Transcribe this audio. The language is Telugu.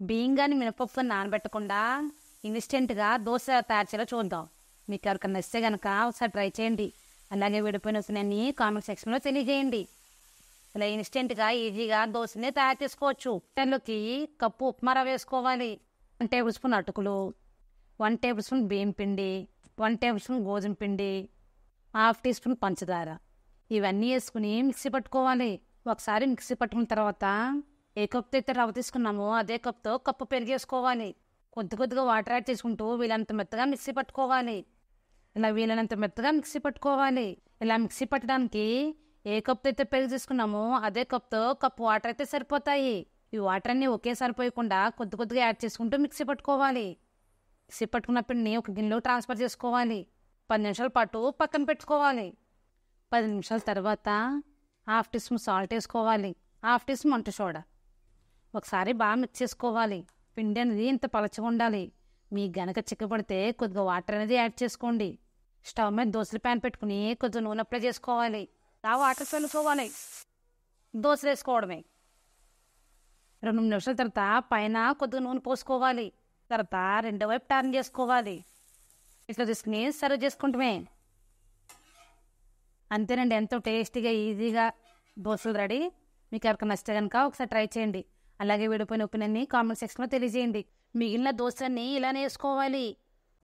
బియ్యం కానీ మినపప్పు నానబెట్టకుండా ఇన్స్టెంట్గా దోశ తయారు చేయాలో చూద్దాం. మీకు ఎవరికైనా నచ్చితే కనుక ఒకసారి ట్రై చేయండి. అలాగే విడిపోయిన వస్తున్నాయని కామెంట్ సెక్షన్లో తెలియజేయండి. ఇలా ఇన్స్టెంట్గా ఈజీగా దోశని తయారు చేసుకోవచ్చు. దానిలోకి కప్పు ఉప్మా రవ్వ వేసుకోవాలి, 1 టేబుల్ స్పూన్ అటుకులు, 1 టేబుల్ స్పూన్ బియ్యం పిండి, 1 టేబుల్ స్పూన్ గోధుమ పిండి, 1/2 టీ స్పూన్ పంచదార. ఇవన్నీ వేసుకుని మిక్సీ పట్టుకోవాలి. ఒకసారి మిక్సీ పట్టుకున్న తర్వాత ఏ కప్తో అయితే రవ్వ తీసుకున్నామో అదే కప్తో కప్పు పెరిగేసుకోవాలి. కొద్ది కొద్దిగా వాటర్ యాడ్ చేసుకుంటూ వీలైనంత మెత్తగా మిక్సీ పట్టుకోవాలి. ఇలా వీలైనంత మెత్తగా మిక్సీ పట్టుకోవాలి. ఇలా మిక్సీ పట్టడానికి ఏ కప్తో అయితే పెరుగు తీసుకున్నామో అదే కప్తో కప్పు వాటర్ అయితే సరిపోతాయి. ఈ వాటర్ అన్నీ ఒకే సరిపోయకుండా కొద్ది కొద్దిగా యాడ్ చేసుకుంటూ మిక్సీ పట్టుకోవాలి. మిక్సీ పట్టుకున్న పిండిని ఒక గిన్నెలో ట్రాన్స్ఫర్ చేసుకోవాలి. 10 నిమిషాల పాటు పక్కన పెట్టుకోవాలి. 10 నిమిషాల తర్వాత 1/2 టీ స్పూన్ సాల్ట్ వేసుకోవాలి, 1/2 టీ స్పూన్ వంట సోడా. ఒకసారి బాగా మిక్స్ చేసుకోవాలి. పిండి అనేది ఇంత పలచగా ఉండాలి. మీకు గనక చిక్కపడితే కొద్దిగా వాటర్ అనేది యాడ్ చేసుకోండి. స్టవ్ మీద దోశల ప్యాన్ పెట్టుకుని కొద్దిగా నూనె అప్లై చేసుకోవాలి. ఆ వాటర్ చల్లుకోవాలి. దోశలు వేసుకోవడమే. 2 నిమిషాల తర్వాత పైన కొద్దిగా నూనె పోసుకోవాలి. తర్వాత రెండో వైపు టర్న్ చేసుకోవాలి. ఇట్లా తీసుకుని సర్వ్ చేసుకుంటామే. అంతేనండి, ఎంతో టేస్టీగా ఈజీగా దోశలు రెడీ. మీకు ఎవరికైనా నచ్చితే కనుక ఒకసారి ట్రై చేయండి. అలాగే విడిపోయిన ఒపీనియన్ని కామెంట్ సెక్షన్లో తెలియజేయండి. మిగిలిన దోశని ఇలానే వేసుకోవాలి.